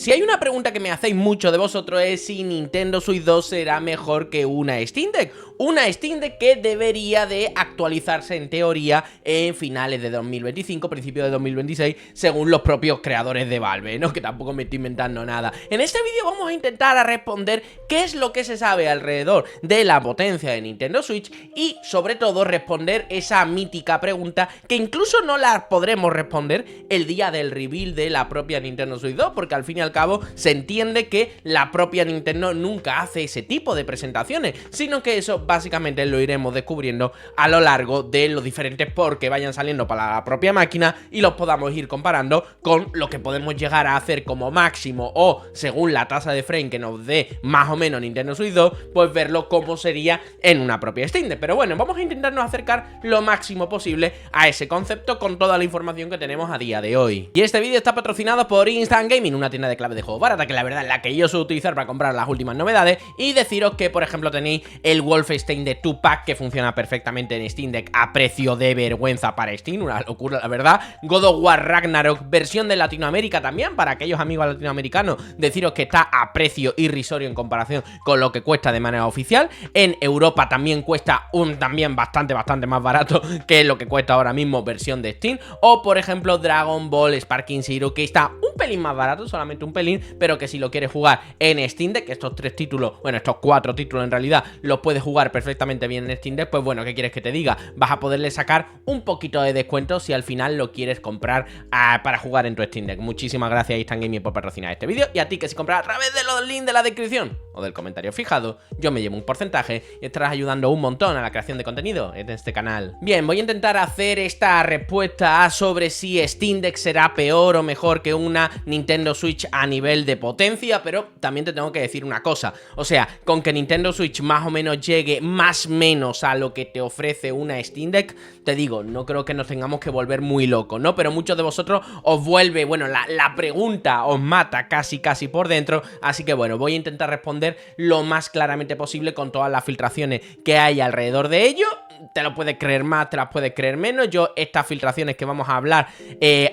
Si hay una pregunta que me hacéis mucho de vosotros es si Nintendo Switch 2 será mejor que una Steam Deck. Una Steam Deck que debería de actualizarse en teoría en finales de 2025, principios de 2026, según los propios creadores de Valve, ¿no? Que tampoco me estoy inventando nada. En este vídeo vamos a intentar responder qué es lo que se sabe alrededor de la potencia de Nintendo Switch y sobre todo responder esa mítica pregunta que incluso no la podremos responder el día del reveal de la propia Nintendo Switch 2, porque al fin y al cabo se entiende que la propia Nintendo nunca hace ese tipo de presentaciones, sino que eso básicamente lo iremos descubriendo a lo largo de los diferentes ports que vayan saliendo para la propia máquina y los podamos ir comparando con lo que podemos llegar a hacer como máximo o según la tasa de frame que nos dé más o menos Nintendo Switch 2, pues verlo cómo sería en una propia Steam Deck. Pero bueno, vamos a intentarnos acercar lo máximo posible a ese concepto con toda la información que tenemos a día de hoy. Y este vídeo está patrocinado por Instant Gaming, una tienda de clave de juegos barata que la verdad es la que yo suelo utilizar para comprar las últimas novedades, y deciros que por ejemplo tenéis el Wolfenstein de 2-Pack que funciona perfectamente en Steam Deck a precio de vergüenza para Steam, una locura la verdad. God of War Ragnarok versión de Latinoamérica también, para aquellos amigos latinoamericanos, deciros que está a precio irrisorio en comparación con lo que cuesta de manera oficial. En Europa también cuesta también bastante más barato que lo que cuesta ahora mismo versión de Steam. O por ejemplo Dragon Ball Sparking Zero, que está un pelín más barato, solamente un pelín, pero que si lo quieres jugar en Steam Deck, estos 3 títulos, bueno, estos 4 títulos en realidad, los puedes jugar perfectamente bien en Steam Deck, pues bueno, ¿qué quieres que te diga? Vas a poderle sacar un poquito de descuento si al final lo quieres comprar para jugar en tu Steam Deck. Muchísimas gracias a Instant Gaming por patrocinar este vídeo, y a ti que si compras a través de los links de la descripción o del comentario fijado, yo me llevo un porcentaje y estarás ayudando un montón a la creación de contenido en este canal. Bien, voy a intentar hacer esta respuesta sobre si Steam Deck será peor o mejor que una Nintendo Switch a nivel de potencia, pero también te tengo que decir una cosa, o sea, con que Nintendo Switch más o menos llegue más o menos a lo que te ofrece una Steam Deck, te digo, no creo que nos tengamos que volver muy locos, ¿no? Pero muchos de vosotros os vuelve, bueno, la pregunta os mata casi por dentro, así que bueno, voy a intentar responder lo más claramente posible con todas las filtraciones que hay alrededor de ello. Te lo puedes creer más, te las puedes creer menos. Yo estas filtraciones que vamos a hablar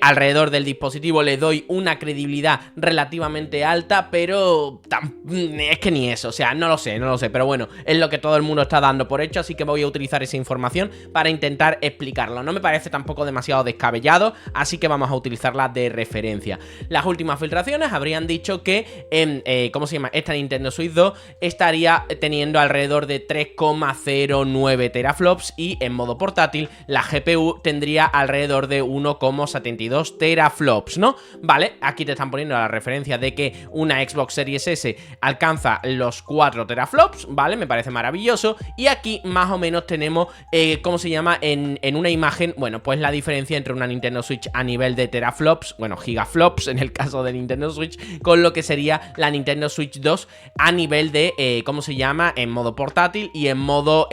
alrededor del dispositivo le doy una credibilidad relativamente alta, pero es que ni eso, o sea, no lo sé, pero bueno, es lo que todo el mundo está dando por hecho, así que voy a utilizar esa información para intentar explicarlo. No me parece tampoco demasiado descabellado, así que vamos a utilizarla de referencia. Las últimas filtraciones habrían dicho que ¿cómo se llama? Esta Nintendo Switch 2 estaría teniendo alrededor de 3,09 teraflops y en modo portátil la GPU tendría alrededor de 1,72 teraflops, ¿no? Vale, aquí te están poniendo la referencia de que una Xbox Series S alcanza los 4 teraflops, ¿vale? Me parece maravilloso. Y aquí más o menos tenemos, ¿cómo se llama? En una imagen, bueno, pues la diferencia entre una Nintendo Switch a nivel de teraflops, bueno, gigaflops en el caso de Nintendo Switch, con lo que sería la Nintendo Switch 2 a nivel de, ¿cómo se llama? En modo portátil y en modo,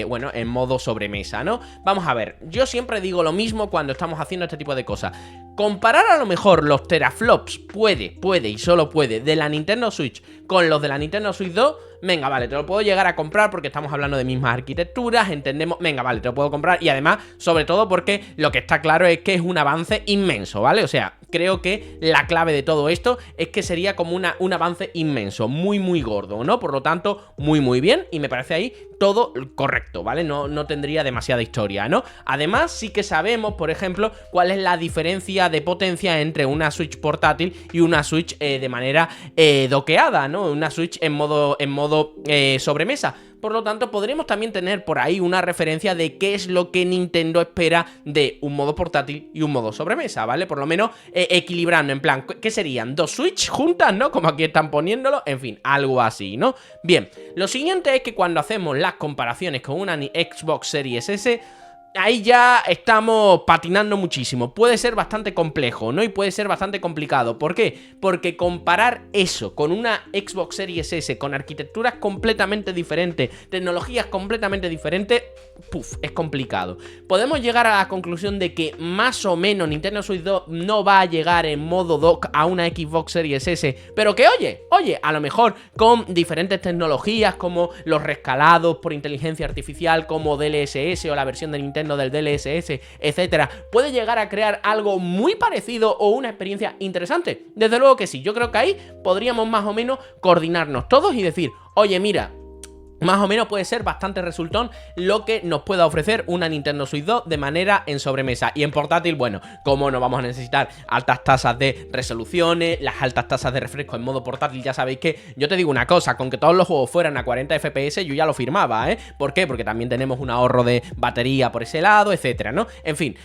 bueno, en modo sobremesa, ¿no? Vamos a ver, yo siempre digo lo mismo cuando estamos haciendo este tipo de cosas. Comparar a lo mejor los teraflops puede y solo puede de la Nintendo Switch con los de la Nintendo Switch 2, venga, vale, te lo puedo llegar a comprar porque estamos hablando de mismas arquitecturas, entendemos, venga, vale, te lo puedo comprar, y además, sobre todo porque lo que está claro es que es un avance inmenso, ¿vale? O sea, creo que la clave de todo esto es que sería como un avance inmenso, muy gordo, ¿no? Por lo tanto, muy bien, y me parece ahí todo correcto, ¿vale? No tendría demasiada historia, ¿no? Además, sí que sabemos, por ejemplo, cuál es la diferencia de potencia entre una Switch portátil y una Switch de manera doqueada, ¿no? Una Switch en modo sobremesa. Por lo tanto, podremos también tener por ahí una referencia de qué es lo que Nintendo espera de un modo portátil y un modo sobremesa, ¿vale? Por lo menos equilibrando, en plan, ¿qué serían? ¿Dos Switch juntas, no? Como aquí están poniéndolo, en fin, algo así, ¿no? Bien, lo siguiente es que cuando hacemos las comparaciones con una Xbox Series S, ahí ya estamos patinando muchísimo. Puede ser bastante complejo, ¿no? Y puede ser bastante complicado. ¿Por qué? Porque comparar eso con una Xbox Series S, con arquitecturas completamente diferentes, tecnologías completamente diferentes, es complicado. Podemos llegar a la conclusión de que más o menos Nintendo Switch 2 no va a llegar en modo dock a una Xbox Series S, pero que oye, a lo mejor con diferentes tecnologías como los rescalados por inteligencia artificial, como DLSS o la versión de Nintendo Nintendo del DLSS, etcétera, puede llegar a crear algo muy parecido o una experiencia interesante. Desde luego que sí, yo creo que ahí podríamos más o menos coordinarnos todos y decir, oye, mira, más o menos puede ser bastante resultón lo que nos pueda ofrecer una Nintendo Switch 2 de manera en sobremesa. Y en portátil, bueno, como no vamos a necesitar altas tasas de resoluciones, las altas tasas de refresco en modo portátil, ya sabéis que yo te digo una cosa, con que todos los juegos fueran a 40 FPS yo ya lo firmaba, ¿eh? ¿Por qué? Porque también tenemos un ahorro de batería por ese lado, etcétera, ¿no? En fin,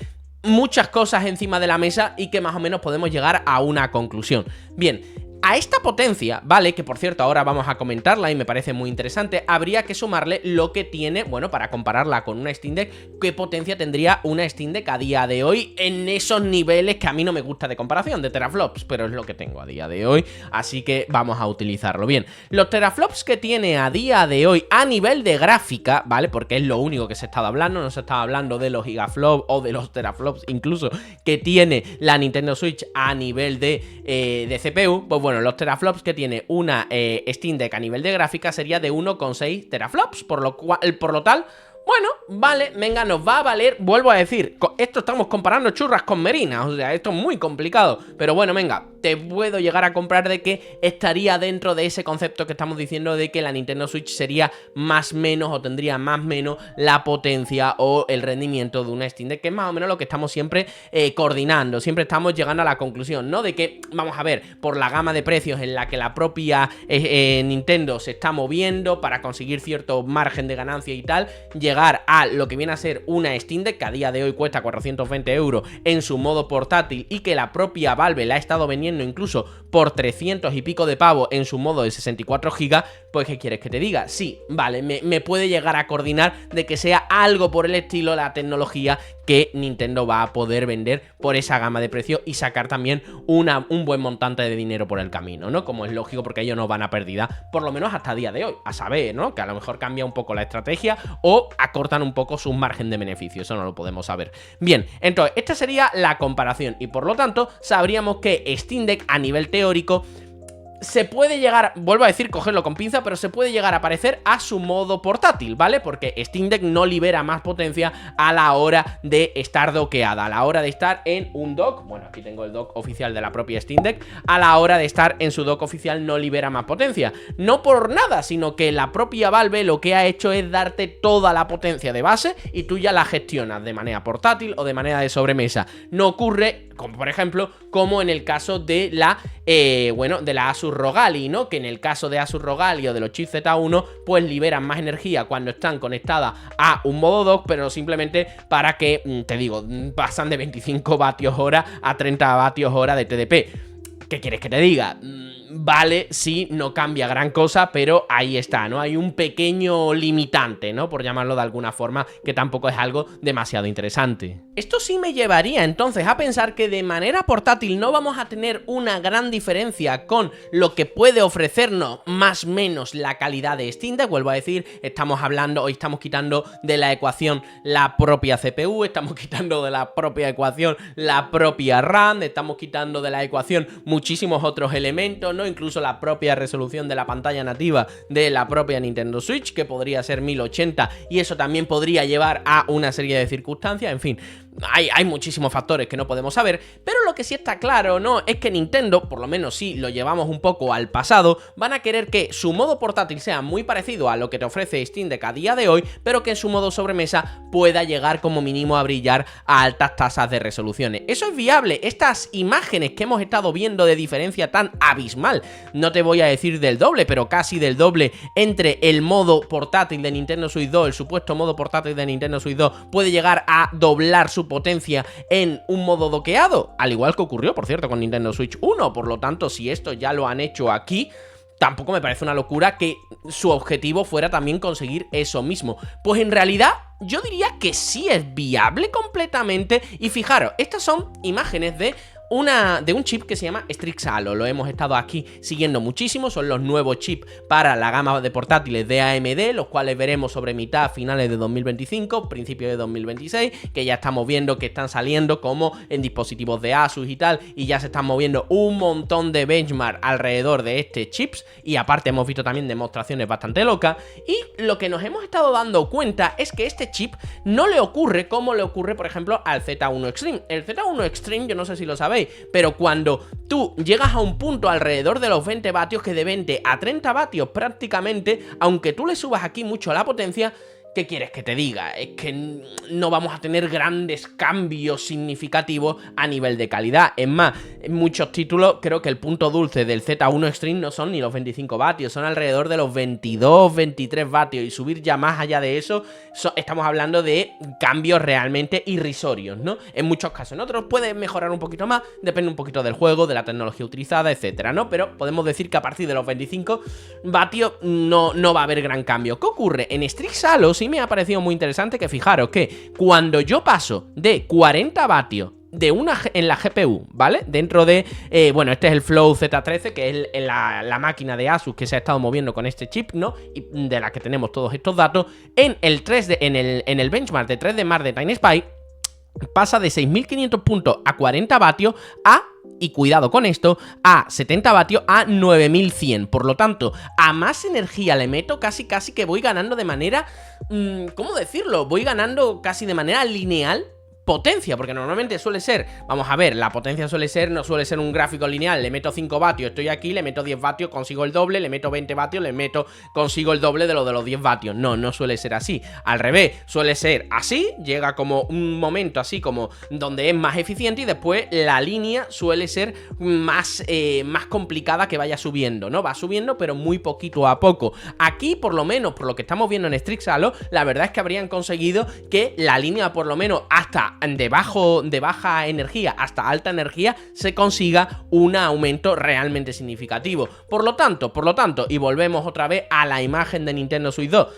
muchas cosas encima de la mesa y que más o menos podemos llegar a una conclusión. Bien, a esta potencia, ¿vale? Que por cierto ahora vamos a comentarla y me parece muy interesante, habría que sumarle lo que tiene, bueno, para compararla con una Steam Deck, qué potencia tendría una Steam Deck a día de hoy en esos niveles que a mí no me gusta de comparación, de teraflops, pero es lo que tengo a día de hoy, así que vamos a utilizarlo. Bien, los teraflops que tiene a día de hoy a nivel de gráfica, ¿vale? Porque es lo único que se estaba hablando, no se estaba hablando de los gigaflops o de los teraflops incluso que tiene la Nintendo Switch a nivel de CPU, pues bueno, los teraflops que tiene una Steam Deck a nivel de gráfica sería de 1,6 teraflops, por lo tal, bueno, vale, venga, nos va a valer, vuelvo a decir, esto estamos comparando churras con merinas, o sea, esto es muy complicado, pero bueno, venga, te puedo llegar a comprar de que estaría dentro de ese concepto que estamos diciendo de que la Nintendo Switch sería más menos o tendría más menos la potencia o el rendimiento de una Steam Deck, que es más o menos lo que estamos siempre coordinando, siempre estamos llegando a la conclusión, ¿no? De que, vamos a ver, por la gama de precios en la que la propia Nintendo se está moviendo para conseguir cierto margen de ganancia y tal, llegar a lo que viene a ser una Steam Deck que a día de hoy cuesta 420 € en su modo portátil y que la propia Valve la ha estado vendiendo incluso por 300 y pico de pavos en su modo de 64 GB, pues ¿qué quieres que te diga? Sí, vale, me puede llegar a coordinar de que sea algo por el estilo la tecnología que Nintendo va a poder vender por esa gama de precios y sacar también un buen montante de dinero por el camino, ¿no? Como es lógico, porque ellos no van a pérdida, por lo menos hasta día de hoy, a saber, ¿no? Que a lo mejor cambia un poco la estrategia o acortan un poco su margen de beneficio, eso no lo podemos saber. Bien, entonces, esta sería la comparación y por lo tanto sabríamos que Steam Deck a nivel teórico se puede llegar, vuelvo a decir, cogerlo con pinza, pero se puede llegar a parecer a su modo portátil, ¿vale? Porque Steam Deck no libera más potencia a la hora de estar doqueada, a la hora de estar en un dock, bueno, aquí tengo el dock oficial de la propia Steam Deck, a la hora de estar en su dock oficial no libera más potencia, no por nada, sino que la propia Valve lo que ha hecho es darte toda la potencia de base y tú ya la gestionas de manera portátil o de manera de sobremesa. No ocurre, como por ejemplo, como en el caso de la, de la Asus ROG Ally, ¿no? Que en el caso de Asus ROG Ally o de los chips Z1, pues liberan más energía cuando están conectadas a un modo dock, pero simplemente para que, te digo, pasan de 25 vatios hora a 30 vatios hora de TDP. ¿Qué quieres que te diga? Vale, sí, no cambia gran cosa, pero ahí está, ¿no? Hay un pequeño limitante, ¿no? Por llamarlo de alguna forma, que tampoco es algo demasiado interesante. Esto sí me llevaría entonces a pensar que de manera portátil no vamos a tener una gran diferencia con lo que puede ofrecernos más o menos la calidad de Steam Deck. Vuelvo a decir, estamos hablando, hoy estamos quitando de la ecuación la propia CPU, estamos quitando de la propia ecuación la propia RAM, estamos quitando de la ecuación muchísimos otros elementos, ¿no? Incluso la propia resolución de la pantalla nativa de la propia Nintendo Switch, que podría ser 1080, y eso también podría llevar a una serie de circunstancias, en fin. Hay muchísimos factores que no podemos saber, pero lo que sí está claro, ¿no? Es que Nintendo, por lo menos si lo llevamos un poco al pasado, van a querer que su modo portátil sea muy parecido a lo que te ofrece Steam Deck a día de hoy, pero que en su modo sobremesa pueda llegar como mínimo a brillar a altas tasas de resoluciones. Eso es viable. Estas imágenes que hemos estado viendo de diferencia tan abismal, no te voy a decir del doble, pero casi del doble entre el modo portátil de Nintendo Switch 2, el supuesto modo portátil de Nintendo Switch 2, puede llegar a doblar su potencia en un modo doqueado, al igual que ocurrió, por cierto, con Nintendo Switch 1. Por lo tanto, si esto ya lo han hecho aquí, tampoco me parece una locura que su objetivo fuera también conseguir eso mismo. Pues en realidad yo diría que sí es viable completamente. Y fijaros, estas son imágenes de de un chip que se llama Strix Halo. Lo hemos estado aquí siguiendo muchísimo, son los nuevos chips para la gama de portátiles de AMD, los cuales veremos sobre mitad, finales de 2025, principios de 2026, que ya estamos viendo que están saliendo como en dispositivos de Asus y tal, y ya se están moviendo un montón de benchmark alrededor de este chips, y aparte hemos visto también demostraciones bastante locas, y lo que nos hemos estado dando cuenta es que este chip no le ocurre como le ocurre, por ejemplo, al Z1 Extreme. El Z1 Extreme, yo no sé si lo sabéis, pero cuando tú llegas a un punto alrededor de los 20 vatios, que de 20 a 30 vatios prácticamente, aunque tú le subas aquí mucho la potencia, ¿qué quieres que te diga? Es que no vamos a tener grandes cambios significativos a nivel de calidad. Es más, en muchos títulos creo que el punto dulce del Z1 Extreme no son ni los 25 vatios, son alrededor de los 22, 23 vatios, y subir ya más allá de eso, estamos hablando de cambios realmente irrisorios, ¿no? En muchos casos. En otros puede mejorar un poquito más, depende un poquito del juego, de la tecnología utilizada, etcétera, ¿no? Pero podemos decir que a partir de los 25 vatios no va a haber gran cambio. ¿Qué ocurre? En Strix Halo sí me ha parecido muy interesante que fijaros que cuando yo paso de 40 vatios en la GPU, ¿vale? Dentro de, bueno, este es el Flow Z13, que es la máquina de Asus que se ha estado moviendo con este chip, ¿no? Y de la que tenemos todos estos datos. En el 3D, en el benchmark de 3D Mark de TinySpy, pasa de 6500 puntos a 40 vatios y cuidado con esto, a 70 vatios a 9100. Por lo tanto, a más energía le meto, casi que voy ganando de manera... ¿cómo decirlo? Voy ganando casi de manera lineal potencia, porque normalmente suele ser, vamos a ver, la potencia no suele ser un gráfico lineal, le meto 5 vatios, estoy aquí, le meto 10 vatios, consigo el doble, le meto 20 vatios, consigo el doble de los 10 vatios. No suele ser así. Al revés, suele ser así, llega como un momento así como donde es más eficiente, y después la línea suele ser más complicada, que vaya subiendo, ¿no? Va subiendo, pero muy poquito a poco. Aquí, por lo menos, por lo que estamos viendo en Strix Halo, la verdad es que habrían conseguido que la línea, por lo menos hasta de baja energía hasta alta energía, se consiga un aumento realmente significativo. Por lo tanto, y volvemos otra vez a la imagen de Nintendo Switch 2,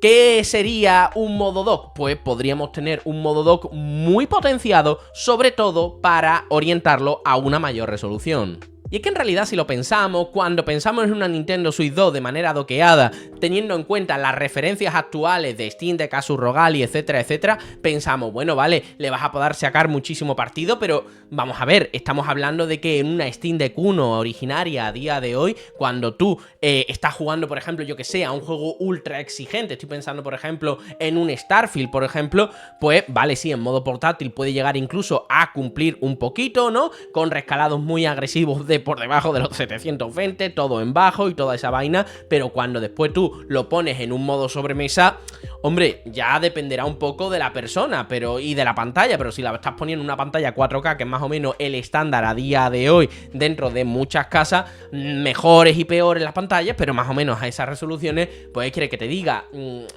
¿qué sería un modo dock? Pues podríamos tener un modo dock muy potenciado, sobre todo para orientarlo a una mayor resolución. Y es que en realidad, si lo pensamos, cuando pensamos en una Nintendo Switch 2 de manera doqueada, teniendo en cuenta las referencias actuales de Steam Deck, Asus ROG Ally, etcétera, etcétera, pensamos, bueno, vale, le vas a poder sacar muchísimo partido, pero vamos a ver, estamos hablando de que en una Steam Deck 1 originaria a día de hoy, cuando tú estás jugando, por ejemplo, yo que sé, a un juego ultra exigente, estoy pensando, por ejemplo, en un Starfield, por ejemplo, pues vale, sí, en modo portátil puede llegar incluso a cumplir un poquito, ¿no? Con rescalados muy agresivos de por debajo de los 720, todo en bajo y toda esa vaina, pero cuando después tú lo pones en un modo sobremesa, hombre, ya dependerá un poco de la persona y de la pantalla, pero si la estás poniendo en una pantalla 4K, que es más o menos el estándar a día de hoy dentro de muchas casas, mejores y peores las pantallas, pero más o menos a esas resoluciones, pues quiere que te diga,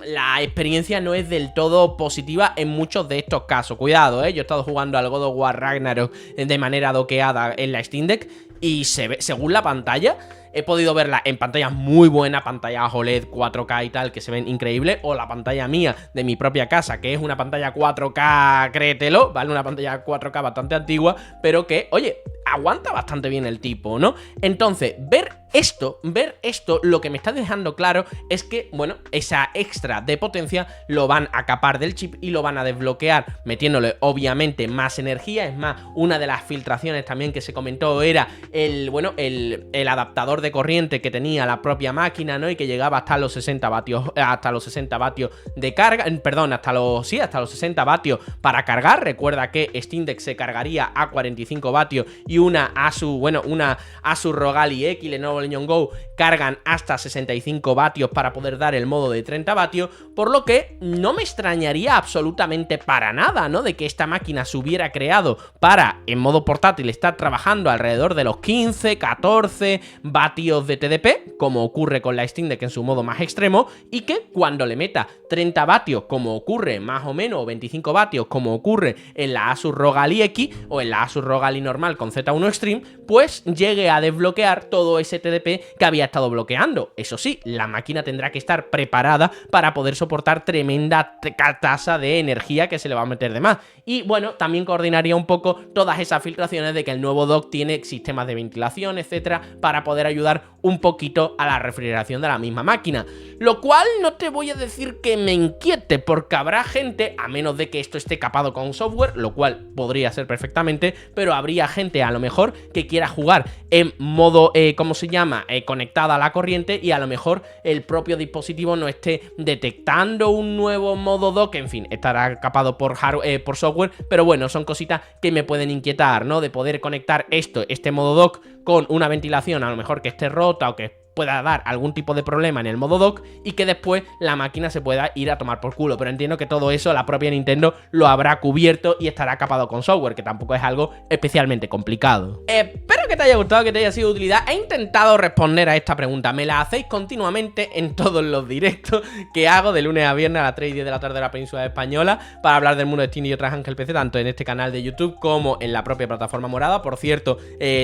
la experiencia no es del todo positiva en muchos de estos casos. Cuidado, yo he estado jugando al God of War Ragnarok de manera doqueada en la Steam Deck, y se ve, según la pantalla, he podido verla en pantallas muy buenas, pantallas OLED 4K y tal, que se ven increíbles, o la pantalla mía de mi propia casa, que es una pantalla 4K, créetelo, ¿vale? Una pantalla 4K bastante antigua, pero que, oye, aguanta bastante bien el tipo, ¿no? Entonces, ver esto, lo que me está dejando claro es que, bueno, esa extra de potencia lo van a capar del chip y lo van a desbloquear metiéndole, obviamente, más energía. Es más, una de las filtraciones también que se comentó era el adaptador de corriente que tenía la propia máquina, ¿no? Y que llegaba hasta los 60 vatios, de carga, perdón, hasta los 60 vatios para cargar. Recuerda que Steam Deck se cargaría a 45 vatios y una Asus ROG Ally X, Lenovo Legion Go, cargan hasta 65 vatios para poder dar el modo de 30 vatios, por lo que no me extrañaría absolutamente para nada, ¿no? De que esta máquina se hubiera creado para, en modo portátil, estar trabajando alrededor de los 15, 14 vatios de TDP, como ocurre con la Steam Deck en su modo más extremo, y que cuando le meta 30 vatios, como ocurre más o menos, o 25 vatios, como ocurre en la Asus ROG Ally X o en la Asus ROG Ally normal con Z1 Extreme, pues llegue a desbloquear todo ese 720p que había estado bloqueando. Eso sí, la máquina tendrá que estar preparada para poder soportar tremenda tasa de energía que se le va a meter de más. Y bueno, también coordinaría un poco todas esas filtraciones de que el nuevo dock tiene sistemas de ventilación, etcétera, para poder ayudar un poquito a la refrigeración de la misma máquina. Lo cual no te voy a decir que me inquiete, porque habrá gente, a menos de que esto esté capado con software, lo cual podría ser perfectamente, pero habría gente a lo mejor que quiera jugar en modo, ¿cómo se llama? Conectada a la corriente, y a lo mejor el propio dispositivo no esté detectando un nuevo modo dock, en fin, estará capado por software, pero bueno, son cositas que me pueden inquietar, ¿no? De poder conectar este modo dock con una ventilación a lo mejor que esté rota o que pueda dar algún tipo de problema en el modo dock y que después la máquina se pueda ir a tomar por culo. Pero entiendo que todo eso la propia Nintendo lo habrá cubierto y estará capado con software, que tampoco es algo especialmente complicado. Espero que te haya gustado, que te haya sido de utilidad. He intentado responder a esta pregunta. Me la hacéis continuamente en todos los directos que hago de lunes a viernes a las 3 y 10 de la tarde de la península española para hablar del mundo de Steam y otras Ángel PC, tanto en este canal de YouTube como en la propia plataforma morada. Por cierto,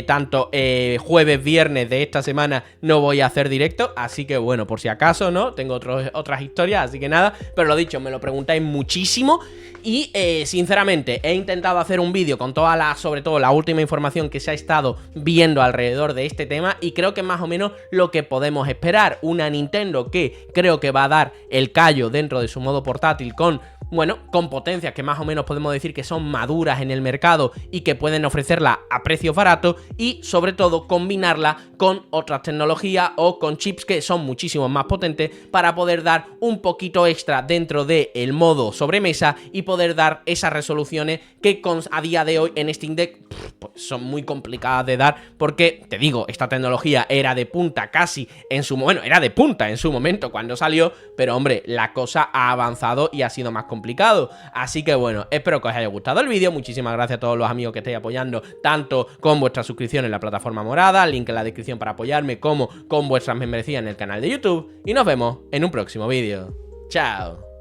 tanto jueves, viernes de esta semana no voy a hacer directo, así que bueno, por si acaso, ¿no? Tengo otras historias, así que nada, pero lo dicho, me lo preguntáis muchísimo y sinceramente he intentado hacer un vídeo con sobre todo la última información que se ha estado viendo alrededor de este tema, y creo que más o menos lo que podemos esperar, una Nintendo que creo que va a dar el callo dentro de su modo portátil con potencias que más o menos podemos decir que son maduras en el mercado y que pueden ofrecerla a precios baratos, y sobre todo combinarla con otras tecnologías o con chips que son muchísimo más potentes para poder dar un poquito extra dentro del modo sobremesa y poder dar esas resoluciones que a día de hoy en Steam Deck pues son muy complicadas de dar, porque te digo, esta tecnología era de punta casi en su era de punta en su momento cuando salió, pero hombre, la cosa ha avanzado y ha sido más complicado. Así que bueno, espero que os haya gustado el vídeo. Muchísimas gracias a todos los amigos que estáis apoyando, tanto con vuestra suscripción en la plataforma morada, link en la descripción para apoyarme, como con vuestras membresías en el canal de YouTube, y nos vemos en un próximo vídeo. Chao.